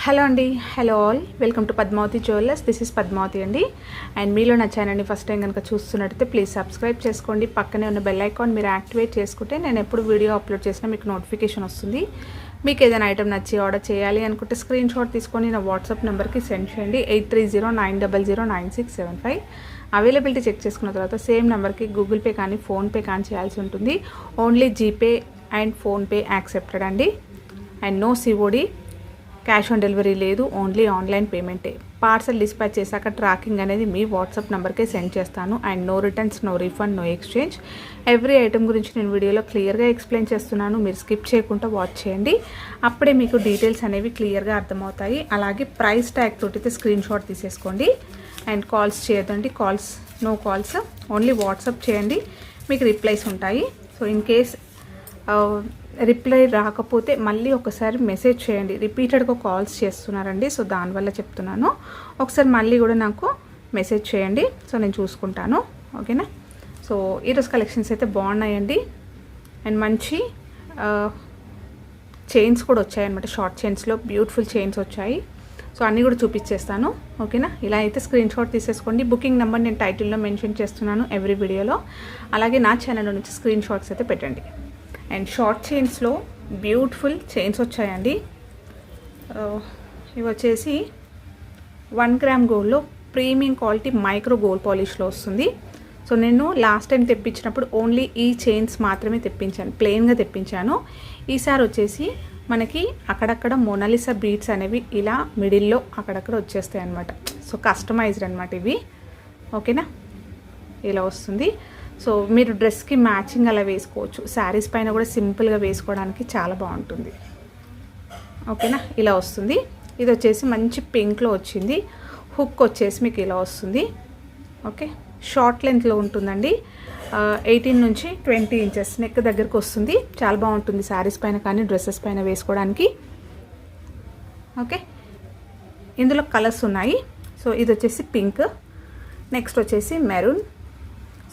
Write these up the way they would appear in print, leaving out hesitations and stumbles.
Hello అండి, hello all, welcome to Padmavati jewellers. This is Padmavati అండి. And మీలో నా ఛానల్ని ఫస్ట్ టైం కనుక చూస్తున్నట్టయితే ప్లీజ్ సబ్స్క్రైబ్ చేసుకోండి. పక్కనే ఉన్న బెల్ ఐకాన్ మీరు యాక్టివేట్ చేసుకుంటే నేను ఎప్పుడు వీడియో అప్లోడ్ చేసినా మీకు నోటిఫికేషన్ వస్తుంది. మీకు ఏదైనా ఐటమ్ నచ్చి ఆర్డర్ చేయాలి అనుకుంటే స్క్రీన్ షాట్ తీసుకొని నా వాట్సాప్ నెంబర్కి సెండ్ చేయండి. 8309009675. అవైలబిలిటీ చెక్ చేసుకున్న తర్వాత సేమ్ నెంబర్కి గూగుల్ పే కానీ ఫోన్పే కానీ చేయాల్సి ఉంటుంది. Only GPay and PhonePe accepted అండి. And no COD, cash on delivery లేదు, ఓన్లీ ఆన్లైన్ పేమెంటే. పార్సల్ డిస్పాచ్ చేశాక ట్రాకింగ్ అనేది మీ వాట్సాప్ నెంబర్కే సెండ్ చేస్తాను. And no returns, no refund, no exchange. Every item గురించి నేను వీడియోలో క్లియర్గా ఎక్స్ప్లెయిన్ చేస్తున్నాను. మీరు స్కిప్ చేయకుండా వాచ్ చేయండి, అప్పుడే మీకు డీటెయిల్స్ అనేవి క్లియర్గా అర్థమవుతాయి. అలాగే ప్రైస్ ట్యాగ్ తోటి స్క్రీన్ షాట్ తీసేసుకోండి. అండ్ కాల్స్ చేయొద్దండి, నో కాల్స్, ఓన్లీ వాట్సాప్ చేయండి, మీకు రిప్లైస్ ఉంటాయి. సో ఇన్ కేస్ రిప్లై రాకపోతే మళ్ళీ ఒకసారి మెసేజ్ చేయండి. రిపీటెడ్గా కాల్స్ చేస్తున్నారండి, సో దానివల్ల చెప్తున్నాను. ఒకసారి మళ్ళీ కూడా నాకు మెసేజ్ చేయండి, సో నేను చూసుకుంటాను. ఓకేనా? సో ఈరోజు కలెక్షన్స్ అయితే బాగున్నాయండి. అండ్ మంచి చైన్స్ కూడా వచ్చాయన్నమాట. షార్ట్ చైన్స్లో బ్యూటిఫుల్ చైన్స్ వచ్చాయి. సో అన్నీ కూడా చూపించేస్తాను. ఓకేనా? ఇలా అయితే స్క్రీన్ షాట్ తీసేసుకోండి. బుకింగ్ నెంబర్ నేను టైటిల్లో మెన్షన్ చేస్తున్నాను ఎవ్రీ వీడియోలో. అలాగే నా ఛానల్ నుంచి స్క్రీన్ షాట్స్ అయితే పెట్టండి. అండ్ షార్ట్ చైన్స్లో బ్యూటిఫుల్ చైన్స్ వచ్చాయండి. ఇవి వచ్చేసి 1 గ్రామ్ గోల్డ్లో ప్రీమియం క్వాలిటీ మైక్రో గోల్డ్ పాలిష్లో వస్తుంది. సో నేను లాస్ట్ టైం తెప్పించినప్పుడు ఓన్లీ ఈ చైన్స్ మాత్రమే తెప్పించాను, ప్లెయిన్గా తెప్పించాను. ఈసారి వచ్చేసి మనకి అక్కడక్కడ మొనాలిసా బీడ్స్ అనేవి ఇలా మిడిల్లో అక్కడక్కడ వచ్చేస్తాయి అన్నమాట. సో కస్టమైజ్డ్ అనమాట ఇవి. ఓకేనా? ఇలా వస్తుంది. సో మీరు డ్రెస్కి మ్యాచింగ్ అలా వేసుకోవచ్చు. శారీస్ పైన కూడా సింపుల్గా వేసుకోవడానికి చాలా బాగుంటుంది. ఓకేనా? ఇలా వస్తుంది. ఇది వచ్చేసి మంచి పింక్లో వచ్చింది. హుక్ వచ్చేసి మీకు ఇలా వస్తుంది. ఓకే, షార్ట్ లెంత్లో ఉంటుందండి. 18 నుంచి 20 ఇంచెస్ నెక్ దగ్గరకు వస్తుంది. చాలా బాగుంటుంది శారీస్ పైన కానీ డ్రెస్సెస్ పైన వేసుకోవడానికి. ఓకే, ఇందులో కలర్స్ ఉన్నాయి. సో ఇది వచ్చేసి పింక్, నెక్స్ట్ వచ్చేసి మెరూన్.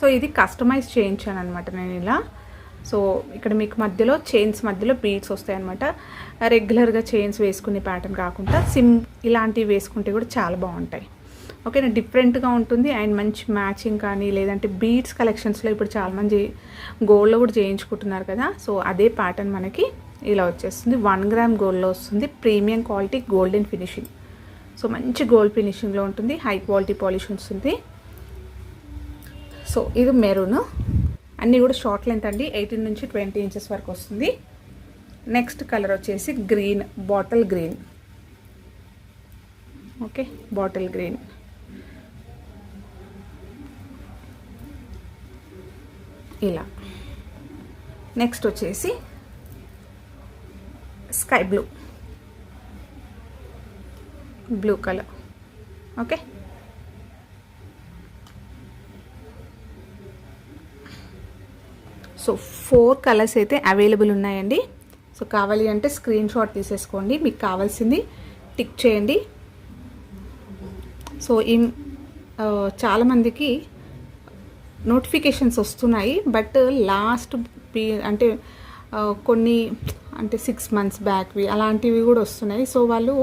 సో ఇది కస్టమైజ్ చేయించాను అనమాట నేను ఇలా. సో ఇక్కడ మీకు మధ్యలో చైన్స్ మధ్యలో బీడ్స్ వస్తాయన్నమాట. రెగ్యులర్గా చైన్స్ వేసుకునే ప్యాటర్న్ కాకుండా ఇలాంటివి వేసుకుంటే కూడా చాలా బాగుంటాయి. ఓకేనా? డిఫరెంట్గా ఉంటుంది. అండ్ మంచి మ్యాచింగ్ కానీ లేదంటే బీడ్స్ కలెక్షన్స్లో ఇప్పుడు చాలామంది గోల్డ్లో కూడా చేయించుకుంటున్నారు కదా. సో అదే ప్యాటర్న్ మనకి ఇలా వచ్చేస్తుంది. 1 గ్రామ్ గోల్డ్లో వస్తుంది. Premium quality golden finishing. So మంచి గోల్డ్ ఫినిషింగ్లో ఉంటుంది. హై క్వాలిటీ పాలిష్ వస్తుంది. సో ఇది మెరూన్. అన్నీ కూడా షార్ట్ లెంత్ అండి. 18 నుంచి 20 ఇంచెస్ వరకు వస్తుంది. నెక్స్ట్ కలర్ వచ్చేసి green, bottle green. Okay, bottle green. ఇలా. నెక్స్ట్ వచ్చేసి sky blue colour. Okay, so 4 colours అయితే అవైలబుల్ ఉన్నాయండి. సో కావాలి అంటే స్క్రీన్ షాట్ తీసేసుకోండి. మీకు కావాల్సింది టిక్ చేయండి. సో చాలామందికి నోటిఫికేషన్స్ వస్తున్నాయి, బట్ లాస్ట్ అంటే కొన్ని అంటే 6 మంత్స్ బ్యాక్వి అలాంటివి కూడా వస్తున్నాయి. సో వాళ్ళు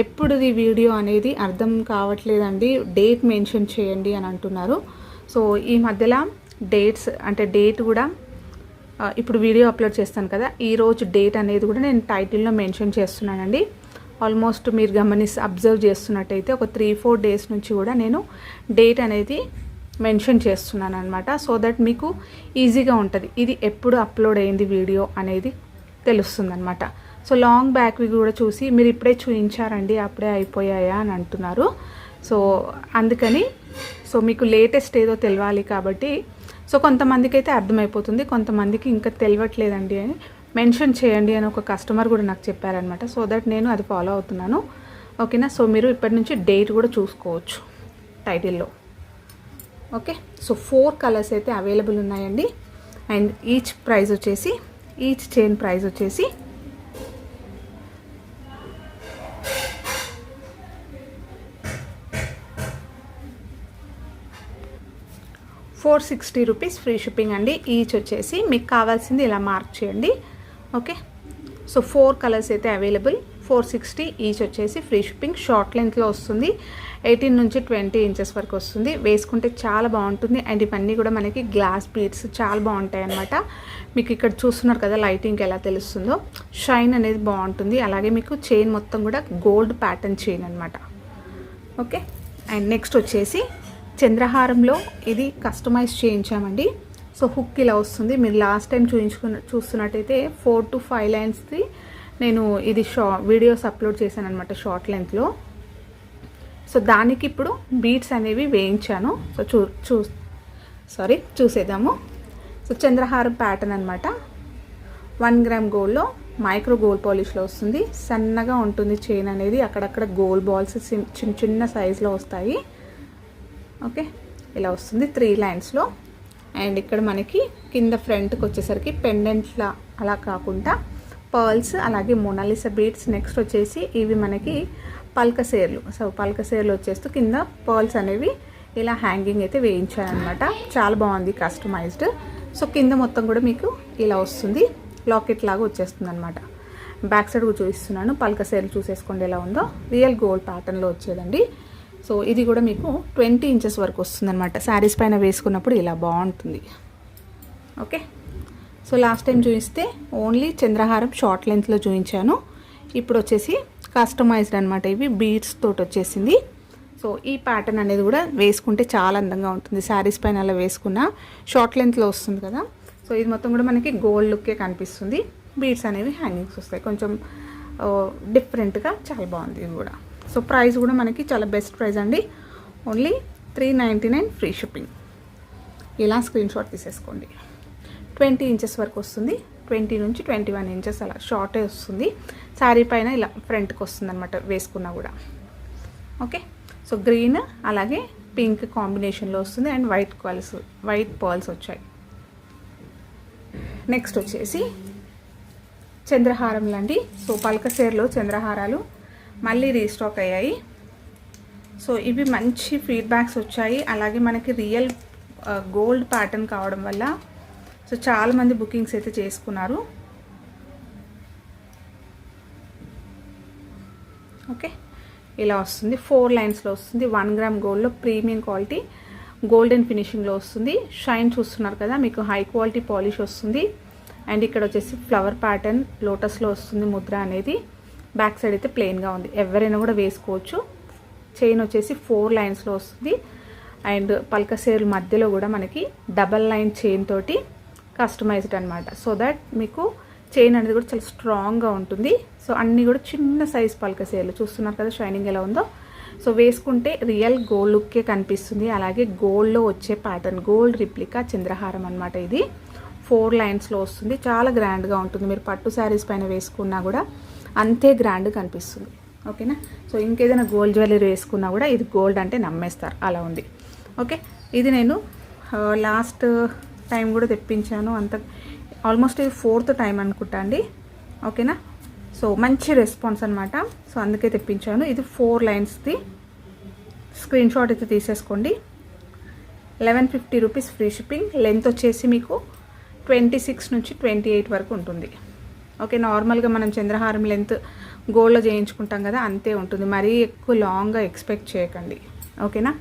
ఎప్పుడుది వీడియో అనేది అర్థం కావట్లేదండి, డేట్ మెన్షన్ చేయండి అని అంటున్నారు. సో ఈ మధ్యలో డేట్స్ అంటే డేట్ కూడా ఇప్పుడు వీడియో అప్లోడ్ చేస్తాను కదా, ఈరోజు డేట్ అనేది కూడా నేను టైటిల్లో మెన్షన్ చేస్తున్నానండి. ఆల్మోస్ట్ మీరు అబ్జర్వ్ చేస్తున్నట్టయితే ఒక 3-4 డేస్ నుంచి కూడా నేను డేట్ అనేది మెన్షన్ చేస్తున్నాను అనమాట. సో దట్ మీకు ఈజీగా ఉంటుంది, ఇది ఎప్పుడు అప్లోడ్ అయింది వీడియో అనేది తెలుస్తుంది అనమాట. సో లాంగ్ బ్యాక్వి కూడా చూసి మీరు ఇప్పుడే చూపించారండి, అప్పుడే అయిపోయాయా అని అంటున్నారు. సో అందుకని సో మీకు లేటెస్ట్ ఏదో తెలియాలి కాబట్టి సో కొంతమందికి అయితే అర్థమైపోతుంది, కొంతమందికి ఇంకా తెలియట్లేదండి అని మెన్షన్ చేయండి అని ఒక కస్టమర్ కూడా నాకు చెప్పారనమాట. సో దట్ నేను అది ఫాలో అవుతున్నాను. ఓకేనా? సో మీరు ఇప్పటి నుంచి డేట్ కూడా చూసుకోవచ్చు టైటిల్లో. ఓకే, సో 4 కలర్స్ అయితే అవైలబుల్ ఉన్నాయండి. అండ్ ఈచ్ చైన్ ప్రైస్ వచ్చేసి 460 రూపీస్ ఫ్రీ షిప్పింగ్ అండి. ఈచ్ వచ్చేసి మీకు కావాల్సింది ఇలా మార్క్ చేయండి. ఓకే, సో 4 కలర్స్ అయితే అవైలబుల్. 460 ఈచ్ వచ్చేసి ఫ్రీ షిప్పింగ్. షార్ట్ లెంత్లో వస్తుంది, 18 నుంచి 20 ఇంచెస్ వరకు వస్తుంది. వేసుకుంటే చాలా బాగుంటుంది. అండ్ ఇవన్నీ కూడా మనకి గ్లాస్ బీడ్స్ చాలా బాగుంటాయి అన్నమాట. మీకు ఇక్కడ చూస్తున్నారు కదా లైటింగ్ ఎలా తెలుస్తుందో, షైన్ అనేది బాగుంటుంది. అలాగే మీకు చైన్ మొత్తం కూడా గోల్డ్ ప్యాటర్న్ చైన్ అనమాట. ఓకే, అండ్ నెక్స్ట్ వచ్చేసి చంద్రహారంలో ఇది కస్టమైజ్ చేయించామండి. సో హుక్ ఇలా వస్తుంది. మీరు లాస్ట్ టైం చూస్తున్నట్టయితే 4 to 5 లైన్స్ది నేను ఇది వీడియోస్ అప్లోడ్ చేశాను అనమాట షార్ట్ లెంత్లో. సో దానికి ఇప్పుడు బీడ్స్ అనేవి వేయించాను. సో చూసేద్దాము. సో చంద్రహారం ప్యాటర్న్ అనమాట. 1 గ్రామ్ గోల్డ్లో మైక్రో గోల్డ్ పాలిష్లో వస్తుంది. సన్నగా ఉంటుంది చైన్ అనేది, అక్కడక్కడ గోల్డ్ బాల్స్ చిన్న చిన్న సైజులో వస్తాయి. ఓకే, ఇలా వస్తుంది 3 లైన్స్లో. అండ్ ఇక్కడ మనకి కింద ఫ్రంట్కి వచ్చేసరికి పెండెంట్లా అలా కాకుండా పర్ల్స్, అలాగే మొనాలిసా బీడ్స్. నెక్స్ట్ వచ్చేసి ఇవి మనకి పల్కసేర్లు. సో పల్కసేర్లు వచ్చేస్తూ కింద పర్ల్స్ అనేవి ఇలా హ్యాంగింగ్ అయితే వేయించాను అనమాట. చాలా బాగుంది కస్టమైజ్డ్. సో కింద మొత్తం కూడా మీకు ఇలా వస్తుంది, లాకెట్ లాగా వచ్చేస్తుంది అనమాట. బ్యాక్ సైడ్ కూడా చూపిస్తున్నాను. పల్కసేర్లు చూసేసుకోండి ఎలా ఉందో. రియల్ గోల్డ్ ప్యాటర్న్లో వచ్చేదండి. సో ఇది కూడా మీకు 20 ఇంచెస్ వరకు వస్తుంది అనమాట. శారీస్ పైన వేసుకున్నప్పుడు ఇలా బాగుంటుంది. ఓకే, సో లాస్ట్ టైం చూపిస్తే ఓన్లీ చంద్రహారం షార్ట్ లెంత్లో చూపించాను. ఇప్పుడు వచ్చేసి కస్టమైజ్డ్ అనమాట. ఇవి బీడ్స్ తోటి వచ్చేసింది. సో ఈ ప్యాటర్న్ అనేది కూడా వేసుకుంటే చాలా అందంగా ఉంటుంది. శారీస్ పైన అలా వేసుకున్న షార్ట్ లెంత్లో వస్తుంది కదా. సో ఇది మొత్తం కూడా మనకి గోల్డ్ లుక్కే కనిపిస్తుంది. బీడ్స్ అనేవి హ్యాంగింగ్స్ వస్తాయి, కొంచెం డిఫరెంట్గా చాలా బాగుంది ఇది కూడా. సో ప్రైస్ కూడా మనకి చాలా బెస్ట్ ప్రైస్ అండి. Only 399 free shipping. ఇలా స్క్రీన్ షాట్ తీసేసుకోండి. 20 ఇంచెస్ వరకు వస్తుంది. 20 నుంచి 21 ఇంచెస్ అలా షార్టే వస్తుంది. శారీ పైన ఇలా ఫ్రంట్కి వస్తుంది అనమాట వేసుకున్నా కూడా. ఓకే, సో గ్రీన్ అలాగే పింక్ కాంబినేషన్లో వస్తుంది. అండ్ వైట్ పర్ల్స్ వచ్చాయి. నెక్స్ట్ వచ్చేసి చంద్రహారంలు అండి. సో పల్కసేర్లో చంద్రహారాలు మళ్ళీ రీస్టాక్ అయ్యాయి. సో ఇవి మంచి ఫీడ్బ్యాక్స్ వచ్చాయి. అలాగే మనకి రియల్ గోల్డ్ ప్యాటర్న్ కావడం వల్ల సో చాలామంది బుకింగ్స్ అయితే చేసుకున్నారు. ఓకే, ఇలా వస్తుంది 4 లైన్స్లో వస్తుంది. 1 గ్రామ్ గోల్డ్లో ప్రీమియం క్వాలిటీ గోల్డెన్ ఫినిషింగ్లో వస్తుంది. షైన్ చూస్తున్నారు కదా, మీకు హై క్వాలిటీ పాలిష్ వస్తుంది. అండ్ ఇక్కడ వచ్చేసి ఫ్లవర్ ప్యాటర్న్ లోటస్లో వస్తుంది ముద్ర అనేది. బ్యాక్ సైడ్ అయితే ప్లెయిన్గా ఉంది, ఎవరైనా కూడా వేసుకోవచ్చు. చైన్ వచ్చేసి 4 లైన్స్లో వస్తుంది. అండ్ పల్కసేరు మధ్యలో కూడా మనకి డబల్ లైన్ చైన్ తోటి కస్టమైజ్డ్ అనమాట. సో దట్ మీకు చైన్ అనేది కూడా చాలా స్ట్రాంగ్గా ఉంటుంది. సో అన్నీ కూడా చిన్న సైజ్ పల్కసేర్లు చూస్తున్నారు కదా షైనింగ్ ఎలా ఉందో. సో వేసుకుంటే రియల్ గోల్డ్ లుక్కే కనిపిస్తుంది. అలాగే గోల్డ్లో వచ్చే ప్యాటర్న్, గోల్డ్ రిప్లికా చంద్రహారం అనమాట. ఇది 4 లైన్స్లో వస్తుంది. చాలా గ్రాండ్గా ఉంటుంది. మీరు పట్టు శారీస్ పైన వేసుకున్నా కూడా అంతే గ్రాండ్ కనిపిస్తుంది. ఓకేనా. సో ఇంకేదైనా గోల్డ్ జ్యువెలరీ వేసుకున్నా కూడా ఇది గోల్డ్ అంటే నమ్మేస్తారు, అలా ఉంది. ఓకే, ఇది నేను లాస్ట్ టైం కూడా తెప్పించాను. అంత ఆల్మోస్ట్ ఇది 4th టైం అనుకుంటా అండి. ఓకేనా. సో మంచి రెస్పాన్స్ అనమాట. సో అందుకే తెప్పించాను. ఇది 4 లైన్స్ది. స్క్రీన్ షాట్ అయితే తీసేసుకోండి. 1150 రూపీస్ ఫ్రీ షిప్పింగ్. లెంత్ వచ్చేసి మీకు 26 నుంచి 28 వరకు ఉంటుంది. ఓకే, నార్మల్గా మనం చంద్రహారం లెంత్ గోల్డ్లో చేయించుకుంటాం కదా, అంతే ఉంటుంది. మరీ ఎక్కువ లాంగ్గా ఎక్స్పెక్ట్ చేయకండి. ఓకేనా.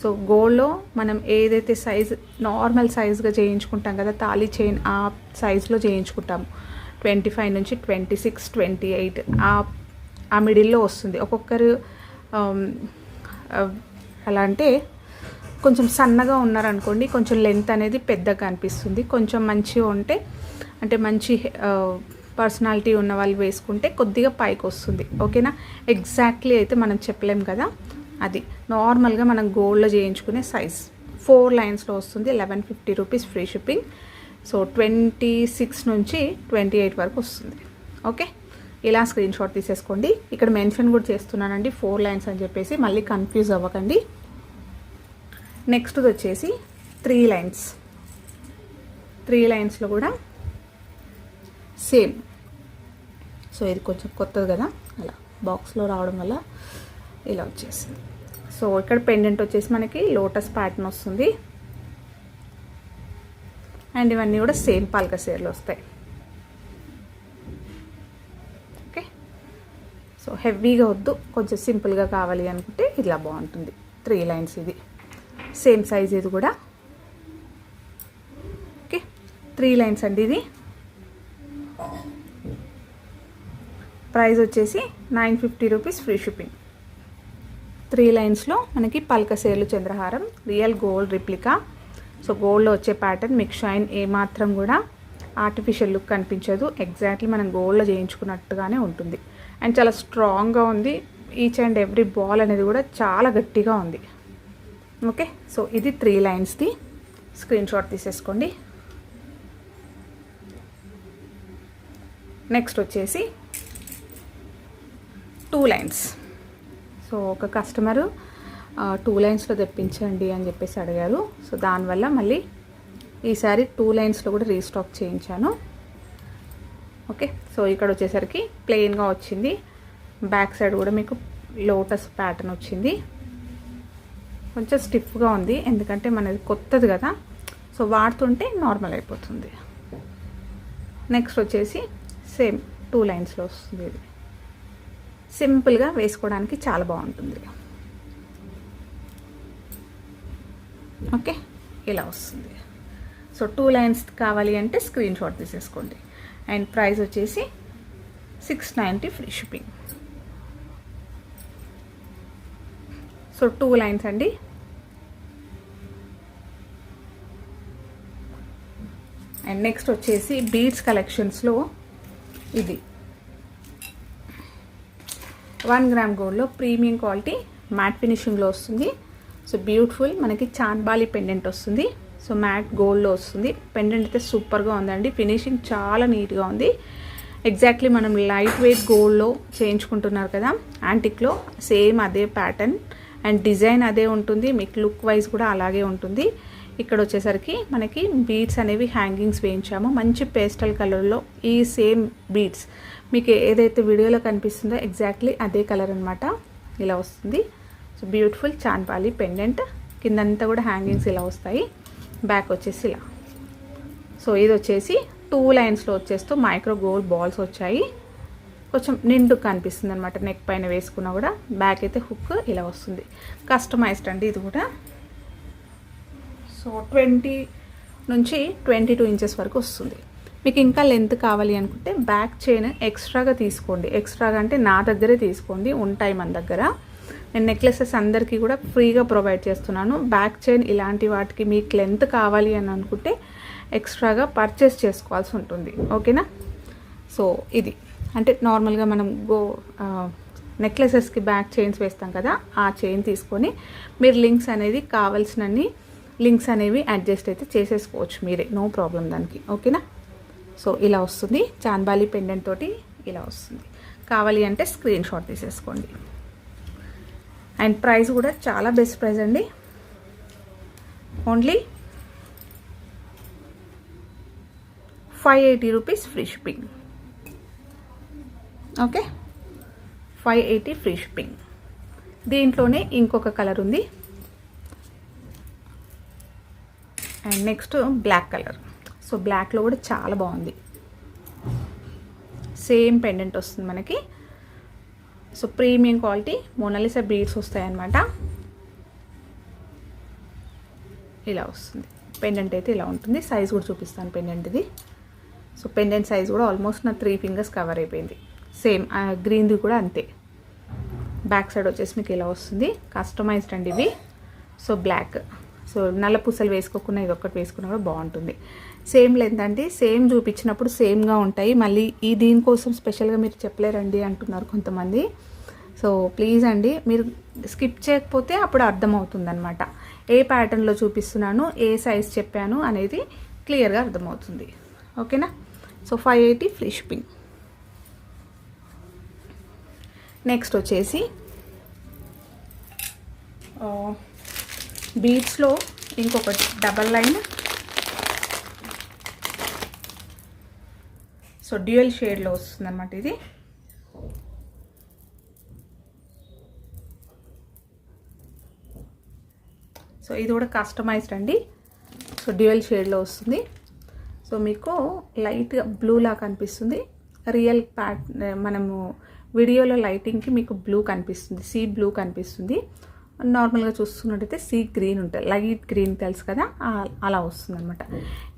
సో గోల్డ్లో మనం ఏదైతే సైజ్ నార్మల్ సైజ్గా చేయించుకుంటాం కదా, తాళీ చైన్ ఆ సైజులో చేయించుకుంటాము. 25 నుంచి 26, 28 ఆ మిడిల్లో వస్తుంది. ఒక్కొక్కరు అలా అంటే కొంచెం సన్నగా ఉన్నారనుకోండి, కొంచెం లెంత్ అనేది పెద్దగా అనిపిస్తుంది. కొంచెం మంచిగా ఉంటే అంటే మంచి పర్సనాలిటీ ఉన్న వాళ్ళు వేసుకుంటే కొద్దిగా పైకి వస్తుంది. ఓకేనా. ఎగ్జాక్ట్లీ అయితే మనం చెప్పలేం కదా. అది నార్మల్గా మనం గోల్డ్లో చేయించుకునే సైజ్ 4 లైన్స్లో వస్తుంది. 1150 రూపీస్ ఫ్రీ షిప్పింగ్. సో 26 నుంచి 28 వరకు వస్తుంది. ఓకే, ఇలా స్క్రీన్ షాట్ తీసేసుకోండి. ఇక్కడ మెన్షన్ కూడా చేస్తున్నానండి 4 లైన్స్ అని చెప్పేసి, మళ్ళీ కన్ఫ్యూజ్ అవ్వకండి. నెక్స్ట్ వచ్చేసి 3 లైన్స్. 3 లైన్స్లో కూడా సేమ్. సో ఇది కొంచెం కొత్తది కదా, అలా బాక్స్లో రావడం వల్ల ఇలా వచ్చేసింది. సో ఇక్కడ పెండెంట్ వచ్చేసి మనకి లోటస్ ప్యాటర్న్ వస్తుంది. అండ్ ఇవన్నీ కూడా సేమ్ పల్క సేర్లు వస్తాయి. ఓకే, సో హెవీగా వద్దు, కొంచెం సింపుల్గా కావాలి అనుకుంటే ఇలా బాగుంటుంది. 3 లైన్స్ ఇది, సేమ్ సైజ్ ఇది కూడా. ఓకే, 3 లైన్స్ అండి ఇది. ప్రైస్ వచ్చేసి 950 రూపీస్, ఫ్రీ షిప్పింగ్. 3 లైన్స్లో మనకి పల్కసేర్లు చంద్రహారం, రియల్ గోల్డ్ రిప్లికా. సో గోల్డ్లో వచ్చే ప్యాటర్న్ మీకు షైన్ ఏమాత్రం కూడా ఆర్టిఫిషియల్ లుక్ కనిపించదు, ఎగ్జాక్ట్లీ మనం గోల్డ్లో చేయించుకున్నట్టుగానే ఉంటుంది. అండ్ చాలా స్ట్రాంగ్గా ఉంది. ఈచ్ అండ్ ఎవ్రీ బాల్ అనేది కూడా చాలా గట్టిగా ఉంది. ఓకే, సో ఇది 3 లైన్స్ది. స్క్రీన్ షాట్ తీసేసుకోండి. నెక్స్ట్ వచ్చేసి 2 లైన్స్. సో ఒక కస్టమరు 2 లైన్స్లో తెప్పించండి అని చెప్పేసి అడిగారు. సో దానివల్ల మళ్ళీ ఈసారి 2 లైన్స్లో కూడా రీస్టాక్ చేయించాను. ఓకే, సో ఇక్కడ వచ్చేసరికి ప్లెయిన్గా వచ్చింది. బ్యాక్ సైడ్ కూడా మీకు లోటస్ ప్యాటర్న్ వచ్చింది. కొంచెం స్టిఫ్గా ఉంది, ఎందుకంటే మనది కొత్తది కదా, సో వాడుతుంటే నార్మల్ అయిపోతుంది. నెక్స్ట్ వచ్చేసి సేమ్ 2 లైన్స్లో వస్తుంది. ఇది సింపుల్గా వేసుకోవడానికి చాలా బాగుంటుంది. ఓకే, ఇలా వస్తుంది. సో 2 లైన్స్ కావాలి అంటే స్క్రీన్ షాట్ తీసేసుకోండి. అండ్ ప్రైస్ వచ్చేసి 690, ఫ్రీ షిప్పింగ్. సో 2 లైన్స్ అండి. అండ్ నెక్స్ట్ వచ్చేసి బీడ్స్ కలెక్షన్స్లో ఇది 1 గ్రామ్ గోల్డ్లో ప్రీమియం క్వాలిటీ మ్యాట్ ఫినిషింగ్లో వస్తుంది. సో బ్యూటిఫుల్ మనకి చాంద్బాలి పెండెంట్ వస్తుంది. సో మ్యాట్ గోల్డ్లో వస్తుంది. పెండెంట్ అయితే సూపర్గా ఉందండి, ఫినిషింగ్ చాలా నీట్గా ఉంది. ఎగ్జాక్ట్లీ మనం లైట్ వెయిట్ గోల్డ్లో చేయించుకుంటున్నారు కదా యాంటిక్లో, సేమ్ అదే ప్యాటర్న్ అండ్ డిజైన్ అదే ఉంటుంది. మీకు లుక్ వైజ్ కూడా అలాగే ఉంటుంది. ఇక్కడ వచ్చేసరికి మనకి బీడ్స్ అనేవి హ్యాంగింగ్స్ వేయించాము, మంచి పేస్టల్ కలర్లో. ఈ సేమ్ బీడ్స్ మీకు ఏదైతే వీడియోలో కనిపిస్తుందో ఎగ్జాక్ట్లీ అదే కలర్ అనమాట. ఇలా వస్తుంది. So beautiful chandbali pendant. కిందంతా కూడా హ్యాంగింగ్స్ ఇలా వస్తాయి. బ్యాక్ వచ్చేసి ఇలా. సో ఇది వచ్చేసి 2 లైన్స్లో వచ్చేస్తూ మైక్రో గోల్డ్ బాల్స్ వచ్చాయి. కొంచెం నిండు కనిపిస్తుంది అనమాట నెక్ పైన వేసుకున్నా కూడా. బ్యాక్ అయితే హుక్ ఇలా వస్తుంది. కస్టమైజ్డ్ అండి ఇది కూడా. సో 20 నుంచి 22 ఇంచెస్ వరకు వస్తుంది. మీకు ఇంకా లెంత్ కావాలి అనుకుంటే బ్యాక్ చైన్ ఎక్స్ట్రాగా తీసుకోండి. ఎక్స్ట్రాగా అంటే నా దగ్గరే తీసుకోండి, ఉంటాయి మన దగ్గర. నేను నెక్లెసెస్ అందరికీ కూడా ఫ్రీగా ప్రొవైడ్ చేస్తున్నాను. బ్యాక్ చైన్ ఇలాంటి వాటికి మీకు లెంత్ కావాలి అని అనుకుంటే ఎక్స్ట్రాగా పర్చేస్ చేసుకోవాల్సి ఉంటుంది. ఓకేనా? సో ఇది అంటే నార్మల్గా మనం నెక్లెసెస్కి బ్యాక్ చైన్స్ వేస్తాం కదా, ఆ చైన్ తీసుకొని మీరు లింక్స్ అనేది కావాల్సినన్ని లింక్స్ అనేవి అడ్జస్ట్ అయితే చేసేసుకోవచ్చు మీరే, నో ప్రాబ్లం దానికి. ఓకేనా? సో ఇలా వస్తుంది. చాంద్బాలి పెండెంట్ తోటి ఇలా వస్తుంది. కావాలి అంటే స్క్రీన్ షాట్ తీసేసుకోండి. అండ్ ప్రైస్ కూడా చాలా బెస్ట్ ప్రైస్ అండి. Only 580 rupees, free shipping. Okay, 580 free shipping. దీంట్లోనే ఇంకొక కలర్ ఉంది. And next black colour. So బ్లాక్లో కూడా చాలా బాగుంది. సేమ్ పెండెంట్ వస్తుంది మనకి. So premium quality Monalisa beads వస్తాయన్నమాట. ఇలా వస్తుంది పెండెంట్ అయితే. ఇలా ఉంటుంది. సైజ్ కూడా చూపిస్తాను పెండెంట్ ఇది. సో పెండెంట్ సైజ్ కూడా ఆల్మోస్ట్ నా 3 ఫింగర్స్ కవర్ అయిపోయింది. సేమ్ గ్రీన్ది కూడా అంతే. బ్యాక్ సైడ్ వచ్చేసి మీకు ఇలా వస్తుంది. కస్టమైజ్డ్ అండి ఇవి. So black. సో నల్ల పూసలు వేసుకోకుండా ఇది ఒక్కటి వేసుకున్నా కూడా బాగుంటుంది. సేమ్ లెంత్ అండి. సేమ్ చూపించినప్పుడు సేమ్గా ఉంటాయి. మళ్ళీ ఈ దీనికోసం స్పెషల్గా మీరు చెప్పలేరండి అంటున్నారు కొంతమంది. సో ప్లీజ్ అండి, మీరు స్కిప్ చేయకపోతే అప్పుడు అర్థమవుతుంది అనమాట. ఏ ప్యాటర్న్లో చూపిస్తున్నాను, ఏ సైజ్ చెప్పాను అనేది క్లియర్గా అర్థమవుతుంది. ఓకేనా? So 580 free shipping. నెక్స్ట్ వచ్చేసి బీడ్స్లో ఇంకొకటి డబల్ లైన్. సో డ్యూయల్ షేడ్లో వస్తుంది అన్నమాట ఇది. సో ఇది కూడా కస్టమైజ్డ్ అండి. సో డ్యూయల్ షేడ్లో వస్తుంది. సో మీకు లైట్గా బ్లూ లా కనిపిస్తుంది. రియల్ మనము వీడియోలో లైటింగ్కి మీకు బ్లూ కనిపిస్తుంది, సీ బ్లూ కనిపిస్తుంది. నార్మల్గా చూస్తున్నట్టయితే సీ గ్రీన్ ఉంటుంది, లైట్ గ్రీన్ తెలుసు కదా, అలా వస్తుంది అనమాట.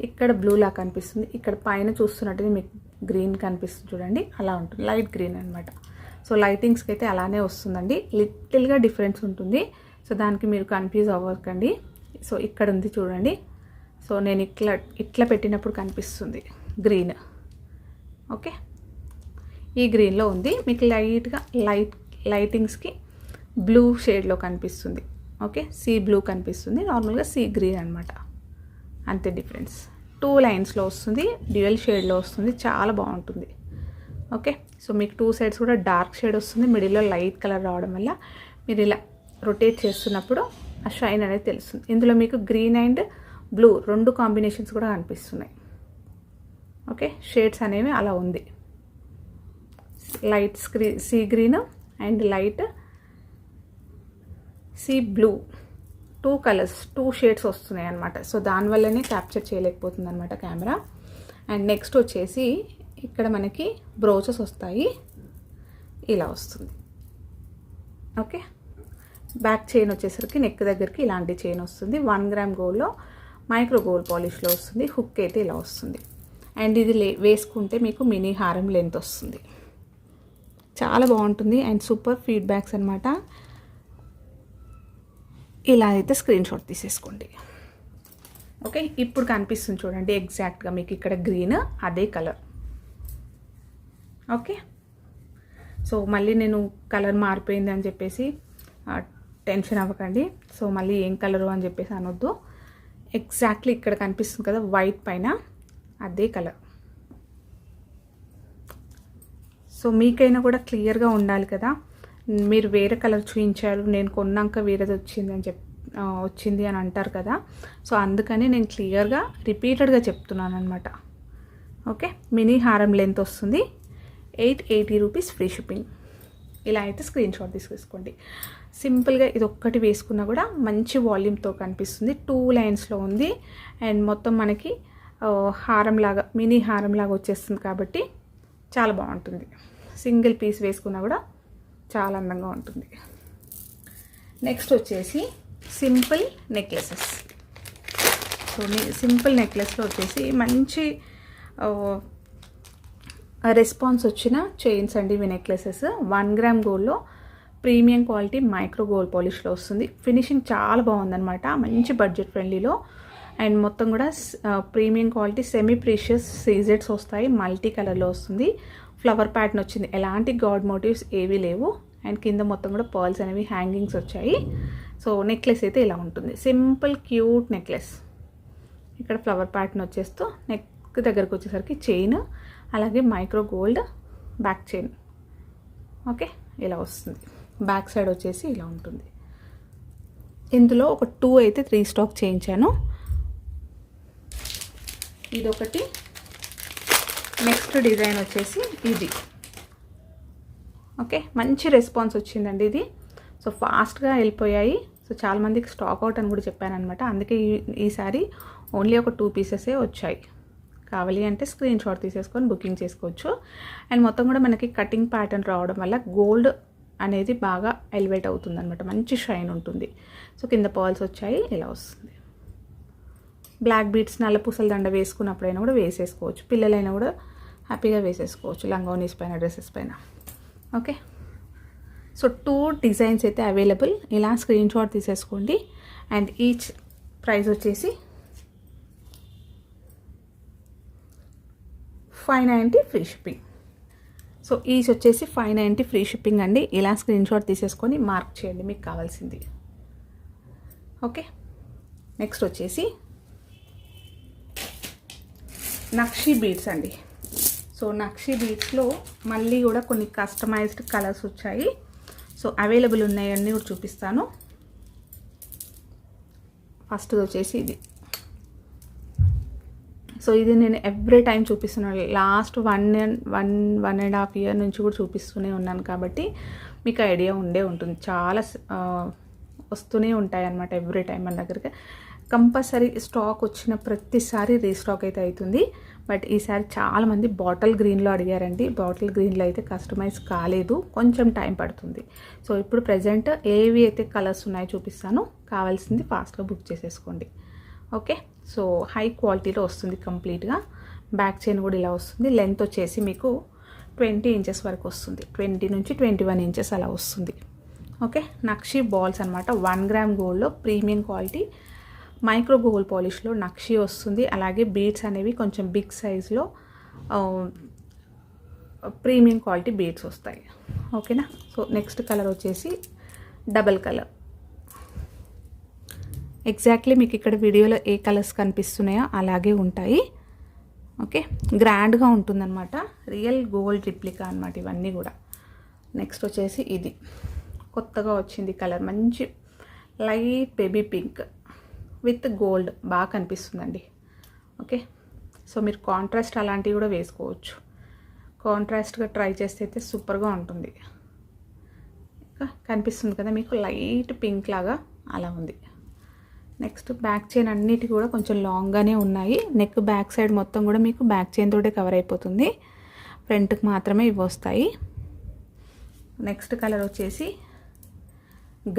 ఇక్కడ బ్లూలా కనిపిస్తుంది, ఇక్కడ పైన చూస్తున్నట్టయితే మీకు గ్రీన్ కనిపిస్తుంది చూడండి, అలా ఉంటుంది, లైట్ గ్రీన్ అనమాట. సో లైటింగ్స్కి అయితే అలానే వస్తుందండి, లిటిల్గా డిఫరెన్స్ ఉంటుంది. సో దానికి మీరు కన్ఫ్యూజ్ అవ్వకండి. సో ఇక్కడ ఉంది చూడండి. సో నేను ఇట్లా పెట్టినప్పుడు కనిపిస్తుంది గ్రీన్. ఓకే, ఈ గ్రీన్లో ఉంది. మీకు లైట్గా లైటింగ్స్కి బ్లూ షేడ్లో కనిపిస్తుంది. ఓకే, సీ బ్లూ కనిపిస్తుంది, నార్మల్గా సీ గ్రీన్ అనమాట, అంతే డిఫరెన్స్. 2 లైన్స్లో వస్తుంది, డ్యూయల్ షేడ్లో వస్తుంది, చాలా బాగుంటుంది. ఓకే, సో మీకు 2 సైడ్స్ కూడా డార్క్ షేడ్ వస్తుంది, మిడిల్లో లైట్ కలర్ రావడం వల్ల మీరు ఇలా రొటేట్ చేస్తున్నప్పుడు ఆ షైన్ అనేది తెలుస్తుంది. ఇందులో మీకు గ్రీన్ అండ్ బ్లూ 2 కాంబినేషన్స్ కూడా కనిపిస్తున్నాయి. ఓకే, షేడ్స్ అనేవి అలా ఉంది, light sea green and light sea blue, 2 colours 2 shades వస్తున్నాయి అనమాట. సో దానివల్లనే క్యాప్చర్ చేయలేకపోతుంది అనమాట కెమెరా. అండ్ నెక్స్ట్ వచ్చేసి ఇక్కడ మనకి బ్రోచెస్ వస్తాయి, ఇలా వస్తుంది. ఓకే, బ్యాక్ చైన్ వచ్చేసరికి నెక్ దగ్గరికి ఇలాంటి చైన్ వస్తుంది. 1 గ్రామ్ గోల్డ్లో మైక్రో గోల్డ్ పాలిష్లో వస్తుంది. హుక్ అయితే ఇలా వస్తుంది. అండ్ ఇది వేసుకుంటే మీకు మినీ హారం లెంత్ వస్తుంది, చాలా బాగుంటుంది. అండ్ సూపర్ ఫీడ్బ్యాక్స్ అనమాట. ఇలా అయితే స్క్రీన్ షాట్ తీసేసుకోండి. ఓకే, ఇప్పుడు కనిపిస్తుంది చూడండి ఎగ్జాక్ట్గా మీకు ఇక్కడ గ్రీన్, అదే కలర్. ఓకే, సో మళ్ళీ నేను కలర్ మారిపోయింది అని చెప్పేసి టెన్షన్ అవ్వకండి. సో మళ్ళీ ఏం కలరు అని చెప్పేసి అనొద్దు. ఎగ్జాక్ట్లీ ఇక్కడ కనిపిస్తుంది కదా వైట్ పైన, అదే కలర్. సో మీకైనా కూడా క్లియర్గా ఉండాలి కదా, మీరు వేరే కలర్ చూపించారు, నేను కొన్నాక వేరేది వచ్చింది అని అంటారు కదా. సో అందుకని నేను క్లియర్గా రిపీటెడ్గా చెప్తున్నాను అనమాట. ఓకే, మినీ హారం లెంత్ వస్తుంది, 880 రూపీస్ ఫ్రీ షిప్పింగ్. ఇలా అయితే స్క్రీన్ షాట్ తీసుకోండి. సింపుల్గా ఇది ఒక్కటి వేసుకున్నా కూడా మంచి వాల్యూమ్తో కనిపిస్తుంది. 2 లైన్స్లో ఉంది అండ్ మొత్తం మనకి హారం లాగా, మినీ హారం లాగా వచ్చేస్తుంది కాబట్టి చాలా బాగుంటుంది. సింగిల్ పీస్ వేసుకున్నా కూడా చాలా అందంగా ఉంటుంది. నెక్స్ట్ వచ్చేసి సింపుల్ నెక్లెసెస్. సో సింపుల్ నెక్లెస్లో వచ్చేసి మంచి రెస్పాన్స్ వచ్చిన చైన్స్ అండి ఇవి నెక్లెసెస్. 1 గ్రామ్ గోల్డ్లో ప్రీమియం క్వాలిటీ మైక్రో గోల్డ్ పాలిష్లో వస్తుంది. ఫినిషింగ్ చాలా బాగుందన్నమాట, మంచి బడ్జెట్ ఫ్రెండ్లీలో. అండ్ మొత్తం కూడా ప్రీమియం క్వాలిటీ సెమీ ప్రీషియస్ సీజెట్స్ వస్తాయి, మల్టీ కలర్లో వస్తుంది. ఫ్లవర్ ప్యాటర్న్ వచ్చింది, ఎలాంటి గాడ్ మోటివ్స్ ఏవీ లేవు. అండ్ కింద మొత్తం కూడా పర్ల్స్ అనేవి హ్యాంగింగ్స్ వచ్చాయి. సో నెక్లెస్ అయితే ఇలా ఉంటుంది, సింపుల్ క్యూట్ నెక్లెస్. ఇక్కడ ఫ్లవర్ ప్యాటర్న్ వచ్చేస్తూ నెక్ దగ్గరకు వచ్చేసరికి చైన్, అలాగే micro gold back chain. Okay, ఇలా వస్తుంది. బ్యాక్ సైడ్ వచ్చేసి ఇలా ఉంటుంది. ఇందులో ఒక 2 అయితే 3 స్టాక్ చేయించాను. ఇదొకటి. నెక్స్ట్ డిజైన్ వచ్చేసి ఇది. ఓకే, మంచి రెస్పాన్స్ వచ్చిందండి ఇది. సో ఫాస్ట్గా వెళ్ళిపోయాయి. సో చాలామందికి స్టాక్ అవుట్ అని కూడా చెప్పాను అనమాట. అందుకే ఈసారి ఓన్లీ ఒక 2 పీసెసే వచ్చాయి. కావాలి అంటే స్క్రీన్ షాట్ తీసేసుకొని బుకింగ్ చేసుకోవచ్చు. అండ్ మొత్తం కూడా మనకి కటింగ్ ప్యాటర్న్ రావడం వల్ల గోల్డ్ అనేది బాగా ఎలివేట్ అవుతుంది అనమాట, మంచి షైన్ ఉంటుంది. సో కింద పర్ల్స్ వచ్చాయి, ఇలా వస్తుంది. బ్లాక్ బీడ్స్ నల్ల పూసల దండ వేసుకున్నప్పుడైనా కూడా వేసేసుకోవచ్చు, పిల్లలైనా కూడా హ్యాపీగా వేసేసుకోవచ్చు లంగావనీస్ పైన, డ్రెస్సెస్ పైన. ఓకే, సో 2 డిజైన్స్ అయితే అవైలబుల్. ఇలా స్క్రీన్ షాట్ తీసేసుకోండి. అండ్ ఈచ్ ప్రైస్ వచ్చేసి 590 ఫ్రీ షిప్పింగ్. సో ఈచ్ వచ్చేసి 590 ఫ్రీ షిప్పింగ్ అండి. ఇలా స్క్రీన్ షాట్ తీసేసుకొని మార్క్ చేయండి మీకు కావాల్సింది. ఓకే, నెక్స్ట్ వచ్చేసి నక్షి బీడ్స్ అండి. సో నక్షి బీడ్స్లో మళ్ళీ కూడా కొన్ని కస్టమైజ్డ్ కలర్స్ వచ్చాయి. సో అవైలబుల్ ఉన్నాయన్నీ కూడా చూపిస్తాను. ఫస్ట్ వచ్చేసి ఇది. సో ఇది నేను ఎవ్రీ టైం చూపిస్తున్నాను, లాస్ట్ 1.5 ఇయర్ నుంచి కూడా చూపిస్తూనే ఉన్నాను కాబట్టి మీకు ఐడియా ఉంటుంది. చాలా వస్తూనే ఉంటాయి అన్నమాట ఎవ్రీ టైం మన దగ్గరికి. కంపల్సరీ స్టాక్ వచ్చిన ప్రతిసారి రీస్టాక్ అయితే అవుతుంది. బట్ ఈసారి చాలామంది బాటిల్ గ్రీన్లో అడిగారండి. బాటిల్ గ్రీన్లో అయితే కస్టమైజ్ కాలేదు, కొంచెం టైం పడుతుంది. సో ఇప్పుడు ప్రజెంట్ ఏవి అయితే కలర్స్ ఉన్నాయో చూపిస్తాను, కావాల్సింది ఫాస్ట్గా బుక్ చేసేసుకోండి. ఓకే, సో హై క్వాలిటీలో వస్తుంది కంప్లీట్గా. బ్యాక్ చైన్ కూడా ఇలా వస్తుంది. లెంత్ వచ్చేసి మీకు 20 ఇంచెస్ వరకు వస్తుంది, 20 నుంచి 21 ఇంచెస్ అలా వస్తుంది. ఓకే, నక్షి బాల్స్ అనమాట. 1 గ్రామ్ గోల్డ్లో ప్రీమియం క్వాలిటీ మైక్రో గోల్డ్ పాలిష్లో నక్షి వస్తుంది. అలాగే బీడ్స్ అనేవి కొంచెం బిగ్ సైజ్లో ప్రీమియం క్వాలిటీ బీడ్స్ వస్తాయి. ఓకేనా. సో నెక్స్ట్ కలర్ వచ్చేసి డబల్ కలర్. ఎగ్జాక్ట్లీ మీకు ఇక్కడ వీడియోలో ఏ కలర్స్ కనిపిస్తున్నాయో అలాగే ఉంటాయి. ఓకే, గ్రాండ్గా ఉంటుందన్నమాట. రియల్ గోల్డ్ రిప్లికా అనమాట ఇవన్నీ కూడా. నెక్స్ట్ వచ్చేసి ఇది కొత్తగా వచ్చింది కలర్, మంచి light baby pink with gold, బాగా కనిపిస్తుందండి. ఓకే, సో మీరు కాంట్రాస్ట్ అలాంటివి కూడా వేసుకోవచ్చు. కాంట్రాస్ట్గా ట్రై చేస్తే అయితే సూపర్గా ఉంటుంది. కనిపిస్తుంది కదా మీకు, లైట్ పింక్ లాగా అలా ఉంది. నెక్స్ట్ బ్యాక్ చైన్ అన్నిటి కూడా కొంచెం లాంగ్గానే ఉన్నాయి. నెక్ బ్యాక్ సైడ్ మొత్తం కూడా మీకు బ్యాక్ చైన్ తోటే కవర్ అయిపోతుంది, ఫ్రంట్కి మాత్రమే ఇవి వస్తాయి. నెక్స్ట్ కలర్ వచ్చేసి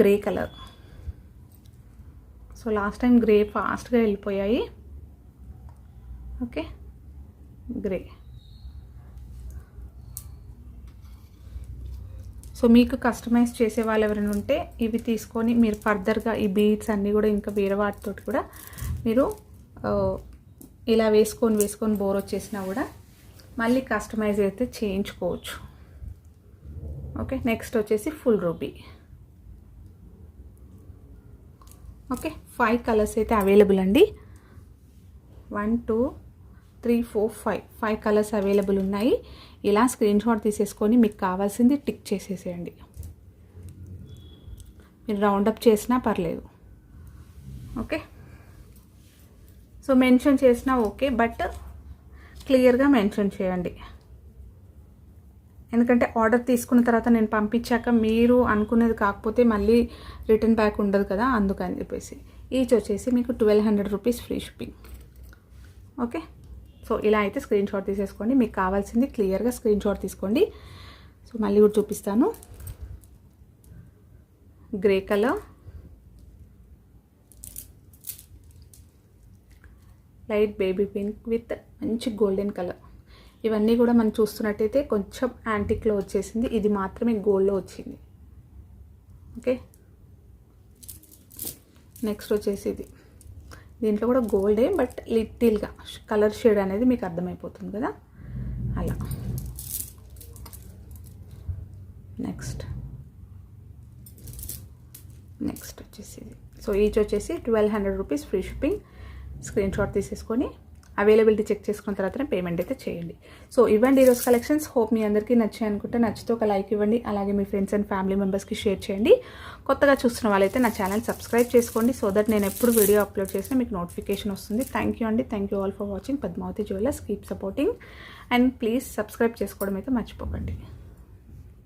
grey colour. So last time grey ఫాస్ట్గా వెళ్ళిపోయాయి. Okay, grey. సో మీకు కస్టమైజ్ చేసే వాళ్ళు ఎవరైనా ఉంటే ఇవి తీసుకొని మీరు ఫర్దర్గా ఈ బీడ్స్ అన్నీ కూడా ఇంకా వేరే వాటితో కూడా మీరు ఇలా వేసుకొని బోర్ వచ్చేసినా కూడా మళ్ళీ కస్టమైజ్ అయితే చేయించుకోవచ్చు. ఓకే, నెక్స్ట్ వచ్చేసి ఫుల్ రూబీ. ఓకే, 5 కలర్స్ అయితే అవైలబుల్ అండి. 1 2 3 4 5 కలర్స్ అవైలబుల్ ఉన్నాయి. ఇలా స్క్రీన్ షాట్ తీసేసుకొని మీకు కావాల్సింది టిక్ చేసేసేయండి. మీరు రౌండప్ చేసినా పర్లేదు. ఓకే, సో మెన్షన్ చేసినా ఓకే, బట్ క్లియర్గా మెన్షన్ చేయండి. ఎందుకంటే ఆర్డర్ తీసుకున్న తర్వాత నేను పంపించాక మీరు అనుకునేది కాకపోతే మళ్ళీ రిటర్న్ బ్యాక్ ఉండదు కదా, అందుకని చెప్పేసి. ఈచ్ వచ్చేసి మీకు 1200 rupees free shipping. Okay, so ఇలా అయితే స్క్రీన్ షాట్ తీసేసుకోండి. మీకు కావాల్సింది క్లియర్గా స్క్రీన్ షాట్ తీసుకోండి. సో మళ్ళీ కూడా చూపిస్తాను. Grey colour, light baby pink with మంచి గోల్డెన్ కలర్. ఇవన్నీ కూడా మనం చూస్తున్నట్టయితే కొంచెం యాంటిక్లో వచ్చేసింది, ఇది మాత్రమే గోల్డ్లో వచ్చింది. ఓకే, నెక్స్ట్ వచ్చేసి ఇది, దీంట్లో కూడా గోల్డే బట్ లిటిల్గా కలర్ షేడ్ అనేది మీకు అర్థమైపోతుంది కదా అలా. నెక్స్ట్ వచ్చేసి ఇది. సో ఈచ్ వచ్చేసి 1200 rupees free shipping. Screen shot తీసేసుకొని అవైలబిలిటీ చెక్ చేసుకున్న తర్వాతనే పేమెంట్ అయితే చేయండి. సో ఇవ్వండి ఈరోజు కలెక్షన్స్. హోప్ మీ అందరికీ నచ్చాయి అనుకుంటే నచ్చితే ఒక లైక్ ఇవ్వండి. అలాగే మీ ఫ్రెండ్స్ అండ్ ఫ్యామిలీ మెంబర్స్కి షేర్ చేయండి. కొత్తగా చూస్తున్న వాళ్ళైతే నా ఛానల్ సబ్స్క్రైబ్ చేసుకోండి, సో దట్ నేను ఎప్పుడు వీడియో అప్లోడ్ చేసినా మీకు నోటిఫికేషన్ వస్తుంది. థ్యాంక్ యూ అండి. Thank you all for watching Padmavati jewellers. Keep supporting and please subscribe చేసుకోవడం అయితే మర్చిపోకండి.